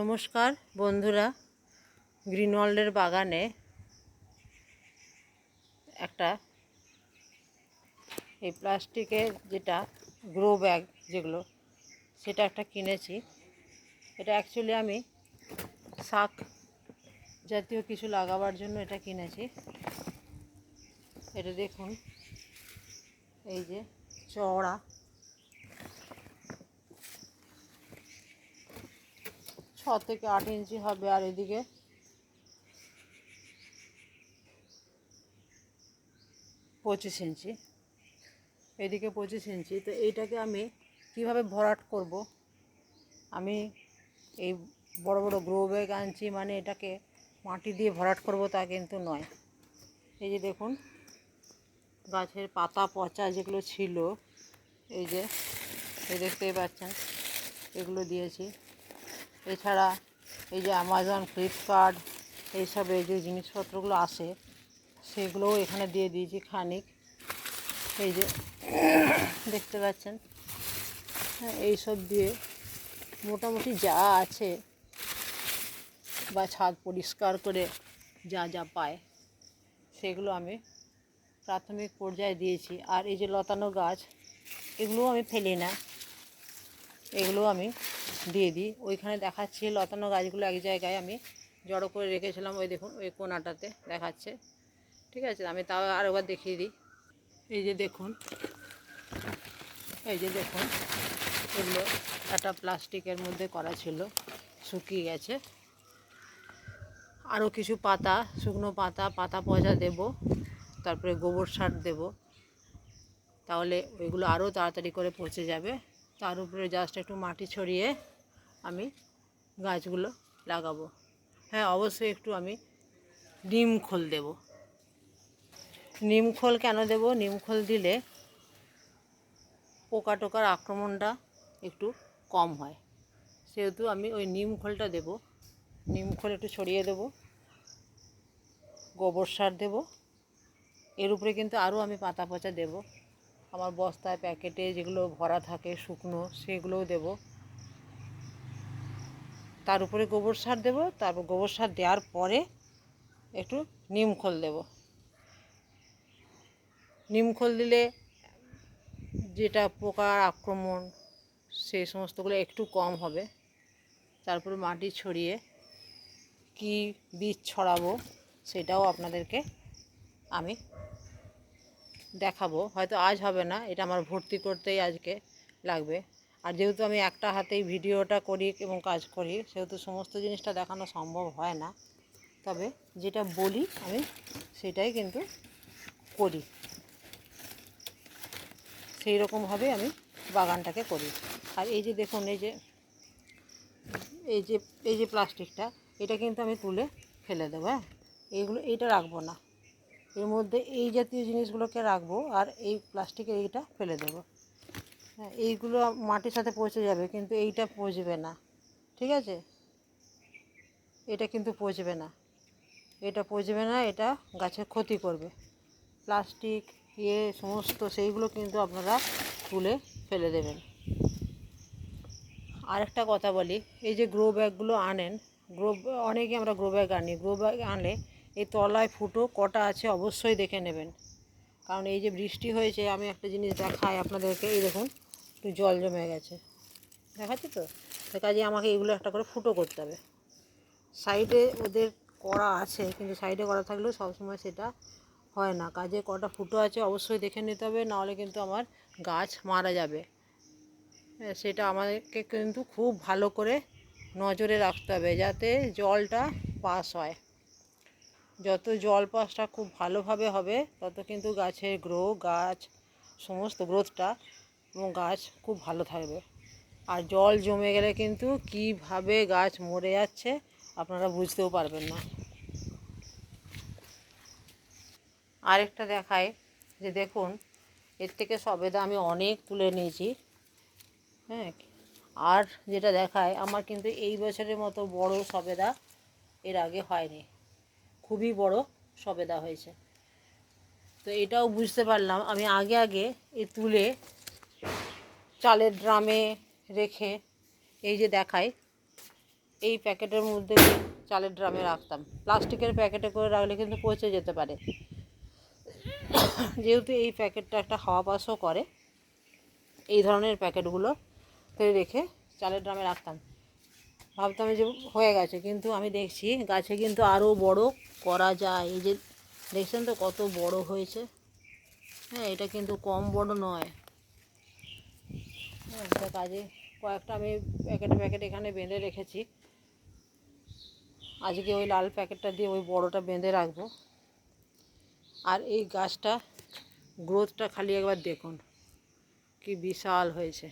নমস্কার বন্ধুরা, গ্রিনওয়ার্ল্ডের বাগানে একটা এই প্লাস্টিকের যেটা গ্রো ব্যাগ যেগুলো সেটা একটা কিনেছি। এটা অ্যাকচুয়ালি আমি শাক জাতীয় কিছু লাগাবার জন্য এটা কিনেছি। এটা দেখুন, এই যে চওড়া 6 থেকে 8 ইঞ্চি হবে, আর এদিকে 25 ইঞ্চি, এদিকে 25 ইঞ্চি। তো এইটাকে আমি কিভাবে ভরাট করব? আমি এই বড় বড় গ্রো ব্যাগ আনছি মানে এটাকে মাটি দিয়ে ভরাট করব তা কিন্তু নয়। এই যে দেখুন, গাছের পাতা পচা যেগুলো ছিল, এই যে দেখতেই পাচ্ছেন, এগুলো দিয়েছি। এছাড়া এই যে অ্যামাজন, ফ্লিপকার্ট এইসব এই যে জিনিসপত্রগুলো আসে সেগুলোও এখানে দিয়ে দিয়েছি খানিক। এই যে দেখতে পাচ্ছেন, হ্যাঁ, এইসব দিয়ে মোটামুটি যা আছে বা ছাদ পরিষ্কার করে যা যা পায় সেগুলো আমি প্রাথমিক পর্যায়ে দিয়েছি। আর এই যে লতানো গাছ, এগুলোও আমি ফেলি না, এগুলোও আমি দিয়ে দিই। ওইখানে দেখাচ্ছি লতানো গাছগুলো এক জায়গায় আমি জড়ো করে রেখেছিলাম, ওই দেখুন ওই কোণাটাতে দেখাচ্ছে। ঠিক আছে, আমি তাও আরেকবার দেখিয়ে দিই। এই যে দেখুন, এই যে দেখুন, এগুলো একটা প্লাস্টিকের মধ্যে করা ছিল, শুকিয়ে গেছে। আরও কিছু পাতা, শুকনো পাতা পচা দেব, তারপরে গোবর সার দেব, তাহলে ওইগুলো আরও তাড়াতাড়ি করে পচে যাবে। তার উপরে জাস্ট একটু মাটি ছড়িয়ে আমি গাছগুলো লাগাবো। হ্যাঁ, অবশ্যই একটু আমি নিম খোল দেব। নিম খোল কেন দেব? নিম খোল দিলে পোকা টোকার আক্রমণটা একটু কম হয়, সেহেতু আমি ওই নিম খোলটা দেব। নিম খোল একটু ছড়িয়ে দেব, গোবর সার দেব, এর উপরে কিন্তু আরও আমি পাতা পচা দেব। আমার বস্তায় প্যাকেটে যেগুলো ভরা থাকে শুকনো, সেগুলোও দেব। তার উপরে গোবর সার দেব, তারপর গোবর সার দেওয়ার পরে একটু নিম খোল দেব। নিম খোল দিলে যেটা পোকার আক্রমণ সেই সমস্তগুলো একটু কম হবে। তারপরে মাটি ছড়িয়ে কি বীজ ছড়াবো সেটাও আপনাদেরকে আমি দেখাবো। হয়তো আজ হবে না, এটা আমার ভর্তি করতেই আজকে লাগবে। আর যেহেতু আমি একটা হাতেই ভিডিওটা করি এবং কাজ করি, সেহেতু সমস্ত জিনিসটা দেখানো সম্ভব হয় না। তবে যেটা বলি আমি সেটাই কিন্তু করি, সেই রকমভাবে আমি বাগানটাকে করি। আর এই যে দেখুন, এই যে প্লাস্টিকটা, এটা কিন্তু আমি তুলে ফেলে দেবো। হ্যাঁ, এইটা রাখবো না, এর মধ্যে এই জাতীয় জিনিসগুলোকে রাখবো, আর এই প্লাস্টিকের এইটা ফেলে দেবো। হ্যাঁ, এইগুলো মাটির সাথে পচে যাবে, কিন্তু এইটা পচবে না। ঠিক আছে, এটা কিন্তু পচবে না, এটা গাছের ক্ষতি করবে। প্লাস্টিক সমস্ত সেইগুলো কিন্তু আপনারা তুলে ফেলে দেবেন। আরেকটা কথা বলি, এই যে গ্রো ব্যাগগুলো আনেন, অনেকে আমরা গ্রো ব্যাগ আনি, গ্রো ব্যাগ আনলে এই তলায় ফুটো কটা আছে অবশ্যই দেখে নেবেন। কারণ এই যে বৃষ্টি হয়েছে, আমি একটা জিনিস দেখাই আপনাদেরকে, এই দেখুন একটু জল জমে গেছে, দেখাচ্ছি তো। কাজে আমাকে এগুলো একটা করে ফুটো করতে হবে। সাইডে ওদের করা আছে, কিন্তু সাইডে করা থাকলেও সবসময় সেটা হয় না। কাজে কটা ফুটো আছে অবশ্যই দেখে নিতে হবে, নাহলে কিন্তু আমার গাছ মারা যাবে। সেটা আমাদেরকে কিন্তু খুব ভালো করে নজরে রাখতে হবে, যাতে জলটা পাস হয়। যত জল পাসটা খুব ভালোভাবে হবে, তত কিন্তু গাছের গাছ সমস্ত গ্রোথটা এবং গাছ খুব ভালো থাকবে। আর জল জমে গেলে কিন্তু কিভাবে গাছ মরে যাচ্ছে আপনারা বুঝতেও পারবেন না। আরেকটা দেখায়, যে দেখুন, এর থেকে সবেদা আমি অনেক তুলে নিয়েছি। হ্যাঁ, আর যেটা দেখায়, আমার কিন্তু এই বছরের মতো বড় সবেদা এর আগে হয়নি, খুবই বড় সবেদা হয়েছে। তো এটাও বুঝতে পারলাম, আমি আগে এই তুলে চালের ড্রামে রেখে, এই যে দেখাই, এই প্যাকেটের মধ্যে চালের ড্রামে রাখতাম। প্লাস্টিকের প্যাকেটে করে রাখলে কিন্তু পচে যেতে পারে। যেহেতু এই প্যাকেটটা একটা হাওয়া পাসও করে, এই ধরনের প্যাকেটগুলো রেখে চালের ড্রামে রাখতাম। ভাবতাম যে হয়ে গেছে, কিন্তু আমি দেখছি গাছে কিন্তু আরও বড় করা যায়। এই যে দেখছেন তো কত বড় হয়েছে। হ্যাঁ, এটা কিন্তু কম বড় নয়। হ্যাঁ, এটা কাজে কয়েকটা আমি প্যাকেট এখানে বেঁধে রেখেছি। আজকে ওই লাল প্যাকেটটা দিয়ে ওই বড়টা বেঁধে রাখবো। আর এই গাছটা গ্রোথটা খালি একবার দেখুন, কি বিশাল হয়েছে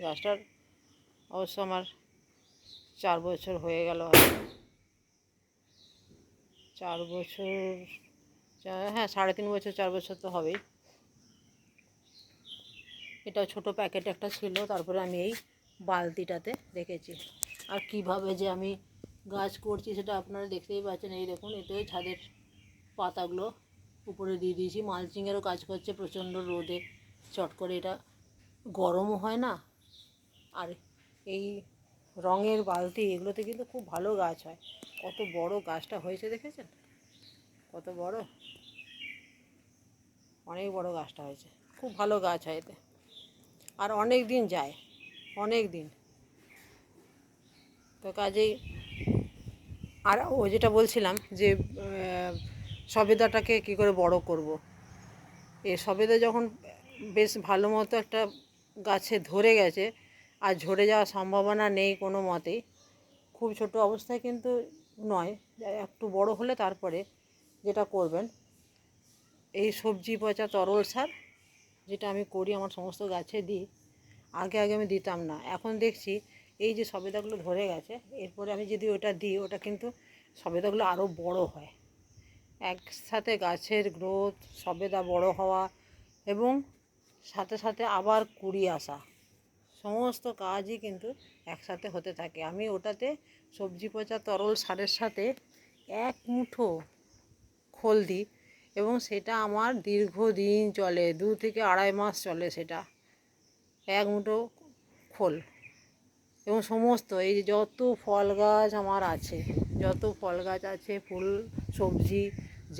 গাছটার। অবশ্য আমার 4 বছর হয়ে গেল, 4 বছর, হ্যাঁ 3.5 বছর, 4 বছর তো হবেই। এটা ছোট প্যাকেট একটা ছিল, তারপরে আমি এই বালতিটাতে রেখেছি। আর কিভাবে যে আমি গাছ করছি সেটা আপনারা দেখতেই পাচ্ছেন। এই দেখুন, এটাই ছাদের পাতাগুলো উপরে দিয়ে দিয়েছি। মালচিংয়েরও কাজ করছে, প্রচণ্ড রোদে চট করে এটা গরমও হয় না। আর এই রঙের বালতি এগুলোতে কিন্তু খুব ভালো গাছ হয়। কত বড় গাছটা হয়েছে দেখেছেন, কত বড়, অনেক বড় গাছটা হয়েছে। খুব ভালো গাছ হয় এতে, আর অনেক দিন যায়, অনেক দিন। তো কাজেই আর ও যেটা বলছিলাম যে সবেদাটাকে কী করে বড় করব। এই সবেদা যখন বেশ ভালো মতো একটা গাছে ধরে গেছে, আর ঝরে যাওয়ার সম্ভাবনা নেই কোনো মতেই, খুব ছোট অবস্থায় কিন্তু নয়, একটু বড় হলে তারপরে যেটা করবেন, এই সবজি পচা তরল সার যেটা আমি করি আমার সমস্ত গাছে দিই। আগে আমি দিতাম না, এখন দেখছি এই যে সবেদাগুলো ধরে গেছে, এরপরে আমি যদি ওটা দিই, ওটা কিন্তু সবেদাগুলো আরও বড় হয়। একসাথে গাছের গ্রোথ, সবেদা বড় হওয়া এবং সাথে সাথে আবার কুড়ি আসা, সমস্ত কাজই কিন্তু একসাথে হতে থাকে। আমি ওটাতে সবজি পচা তরল সারের সাথে 1 মুঠো খোল দিই, এবং সেটা আমার দীর্ঘদিন চলে, 2 থেকে 2.5 মাস চলে সেটা, 1 মুঠো খোল। এবং সমস্ত এই যে যত ফল গাছ আমার আছে, যত ফল গাছ আছে, ফুল সবজি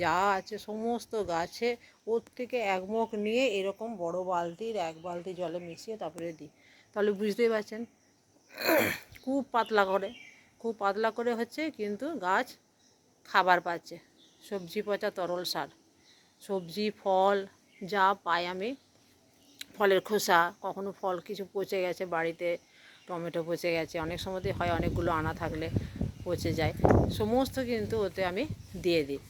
যা আছে, সমস্ত গাছে ওর থেকে 1 মগ নিয়ে এরকম বড় বালতির 1 বালতি জলে মিশিয়ে তারপরে দিই। তাহলে বুঝতেই পারছেন, খুব পাতলা করে, খুব পাতলা করে হচ্ছে, কিন্তু গাছ খাবার পাচ্ছে। সবজি পচা তরল সার, সবজি ফল যা পাই আমি, ফলের খোসা, কখনো ফল কিছু পচে গেছে বাড়িতে, টমেটো পচে গেছে, অনেক সময়তেই হয়, অনেকগুলো আনা থাকলে পচে যায়, সমস্ত কিন্তু ওতে আমি দিয়ে দিই।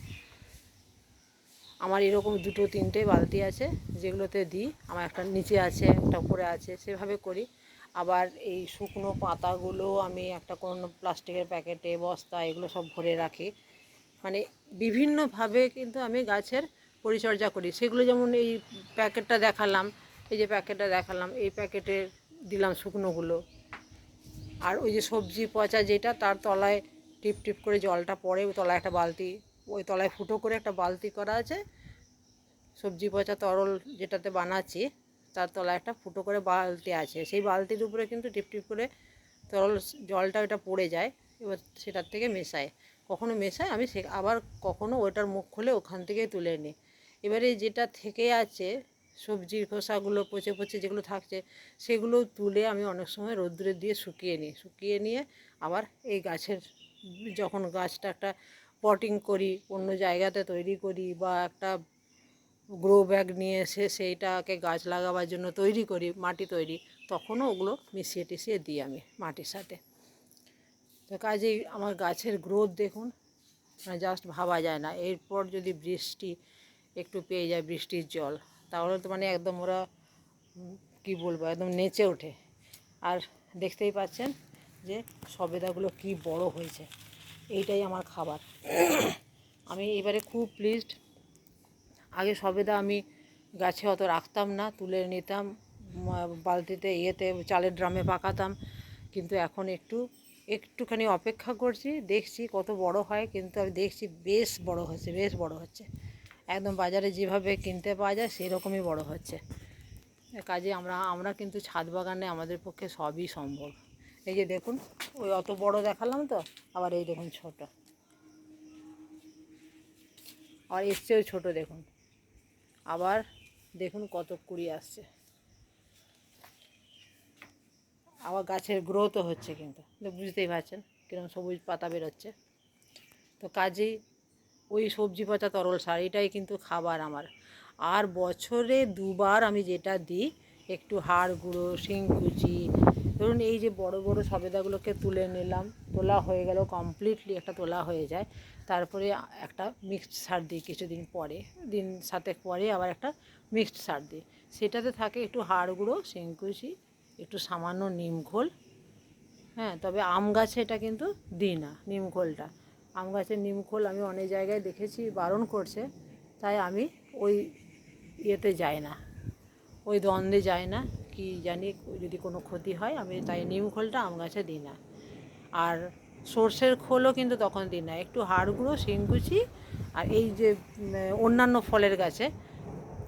আমার এরকম 2-3টে বালতি আছে যেগুলোতে দিই। আমার একটা নিচে আছে, একটা উপরে আছে, সেভাবে করি। আবার এই শুকনো পাতাগুলো আমি একটা কোনো প্লাস্টিকের প্যাকেটে, বস্তা, এগুলো সব ভরে রাখি। মানে বিভিন্নভাবে কিন্তু আমি গাছের পরিচর্যা করি। সেগুলো যেমন এই প্যাকেটটা দেখালাম, এই যে প্যাকেটটা দেখালাম, এই প্যাকেটে দিলাম শুকনোগুলো। আর ওই যে সবজি পচা যেটা, তার তলায় টিপ টিপ করে জলটা পড়ে, ওই তলায় একটা বালতি, ওই তলায় ফুটো করে একটা বালতি করা আছে। সবজি পচা তরল যেটাতে বানাচ্ছি তার তলায় একটা ফুটো করে বালতি আছে, সেই বালতির উপরে কিন্তু টিপ টিপ করে তরল জলটা ওটা পড়ে যায়, এবার সেটার থেকে মেশায়, কখনো মেশায় আমি আবার কখনো ওটার মুখ খুলে ওখান থেকেই তুলে নিই। এবারে যেটা থেকে আছে সবজির খোসাগুলো পচে পচে যেগুলো থাকছে, সেগুলো তুলে আমি অনেক সময় রোদ্দুরে দিয়ে শুকিয়ে নিয়ে আবার এই গাছের, যখন গাছটা একটা পটিং করি, অন্য জায়গাতে তৈরি করি, বা একটা গ্রো ব্যাগ নিয়ে এসে সেইটাকে গাছ লাগাবার জন্য তৈরি করি, মাটি তৈরি, তখনও ওগুলো মিশিয়ে টিশিয়ে দিই আমি মাটির সাথে। তো কাজেই আমার গাছের গ্রোথ দেখুন, মানে জাস্ট ভাবা যায় না। এরপর যদি বৃষ্টি একটু পেয়ে যায়, বৃষ্টির জল, তাহলে তো মানে একদম ওরা কী বলবো, একদম নেচে ওঠে। আর দেখতেই পাচ্ছেন যে সবেদাগুলো কি বড় হয়েছে, এইটাই আমার খাবার। আমি এবারে খুব প্লিজড। আগে সবেদা আমি গাছে অত রাখতাম না, তুলে নিতাম বালতিতে, চালের ড্রামে পাকাতাম, কিন্তু এখন একটুখানি অপেক্ষা করছি, দেখছি কত বড় হয়। কিন্তু আমি দেখছি বেশ বড় হচ্ছে, বেশ বড় হচ্ছে, একদম বাজারে যেভাবে কিনতে পাওয়া যায় সেরকমই বড় হচ্ছে। কাজে আমরা কিন্তু ছাদ বাগানে আমাদের পক্ষে সবই সম্ভব। এই যে দেখুন, ওই অত বড় দেখালাম তো, আবার এই দেখুন ছোট, আর এসছেও ছোট দেখুন, আবার দেখুন কত কুড়ি আসছে, আবার গাছের গ্রোথও হচ্ছে, কিন্তু বুঝতেই পারছেন কিরকম সবুজ পাতা বেরোচ্ছে। তো কাজেই ওই সবজি পচা তরল সার এটাই কিন্তু খাবার আমার। আর বছরে দুবার আমি যেটা দিই, একটু হাড় গুঁড়ো, শিংকুচি, ধরুন এই যে বড় বড় সবেদাগুলোকে তুলে নিলাম, তোলা হয়ে গেল কমপ্লিটলি, একটা তোলা হয়ে যায়, তারপরে একটা মিক্সড সার দিই কিছুদিন পরে, দিন 7 পরে আবার একটা মিক্সড সার দিই। সেটাতে থাকে একটু হাড় গুঁড়ো, শিংকুচি, একটু সামান্য নিম খোল। হ্যাঁ, তবে আম গাছে এটা কিন্তু দিই না, নিম খোলটা। আম গাছের নিম খোল আমি অনেক জায়গায় দেখেছি বারণ করছে, তাই আমি ওই ইয়েতে যাই না, ওই দ্বন্দ্বে যাই না, কি জানি যদি কোনো ক্ষতি হয়, আমি তাই নিম খোলটা আম গাছে দিই না। আর সর্ষের খোলও কিন্তু তখন দিই না, একটু হাড় গুঁড়ো, শিংকুচি, আর এই যে অন্যান্য ফলের গাছে,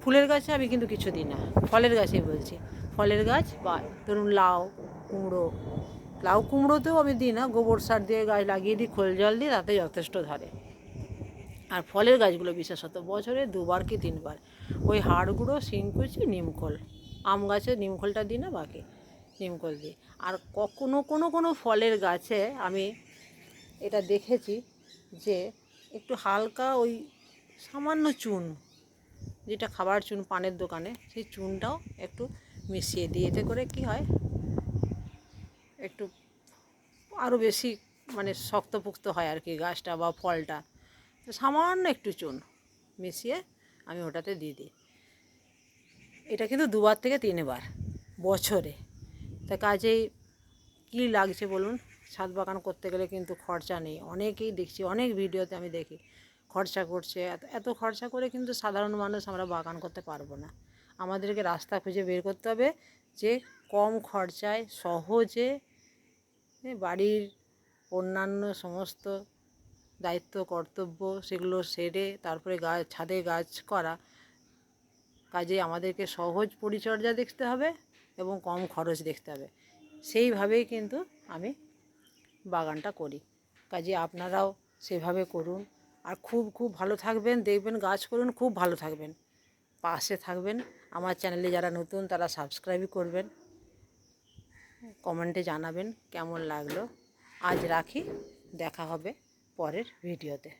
ফুলের গাছে আমি কিন্তু কিছু দিই না, ফলের গাছেই বলছি, ফলের গাছ বা ধরুন লাউ, কুমড়ো, লাউ কুমড়োতেও আমি দিই না, গোবর সার দিয়ে গাছ লাগিয়ে দিই, খোল জল দিই, তাতে যথেষ্ট ধরে। আর ফলের গাছগুলো বিশেষত বছরে 2বার কি 3বার ওই হাড় গুঁড়ো, শিংকুচি, নিমখোল। আম গাছে নিমখোলটা দিই না, বাকি নিমখোল দিই। আর কখনো কোনো ফলের গাছে আমি এটা দেখেছি যে একটু হালকা ওই সামান্য চুন, যেটা খাবার চুন পানের দোকানে, সেই চুনটাও একটু মিশিয়ে দিই। এতে করে কি হয়, একটু আরও বেশি মানে শক্তপোক্ত হয় আর কি গাছটা বা ফলটা। তো সামান্য একটু চুন মিশিয়ে আমি ওটাতে দিয়ে দিই। এটা কিন্তু 2বার থেকে 3বার বছরে। তা কাজেই কী লাগছে বলুন, ছাদ বাগান করতে গেলে কিন্তু খরচা নেই। অনেকেই দেখছি, অনেক ভিডিওতে আমি দেখি খরচা করছে, এত এত খরচা করে কিন্তু সাধারণ মানুষ আমরা বাগান করতে পারবো না। আমাদেরকে রাস্তা খুঁজে বের করতে হবে যে কম খরচায় সহজে বাড়ির অন্যান্য সমস্ত দায়িত্ব কর্তব্য সেগুলো সেরে তারপরে ছাদে গাছ করা। কাজে আমাদেরকে সহজ পরিচর্যা দেখতে হবে এবং কম খরচ দেখতে হবে, সেইভাবেই কিন্তু আমি বাগানটা করি। কাজে আপনারাও সেভাবে করুন, আর খুব ভালো থাকবেন, দেখবেন গাছ করুন, খুব ভালো থাকবেন, পাশে থাকবেন। আমার চ্যানেলে যারা নতুন তারা সাবস্ক্রাইব করবেন, কমেন্টে জানাবেন কেমন লাগলো। আজ রাখি, দেখা হবে পরের ভিডিওতে।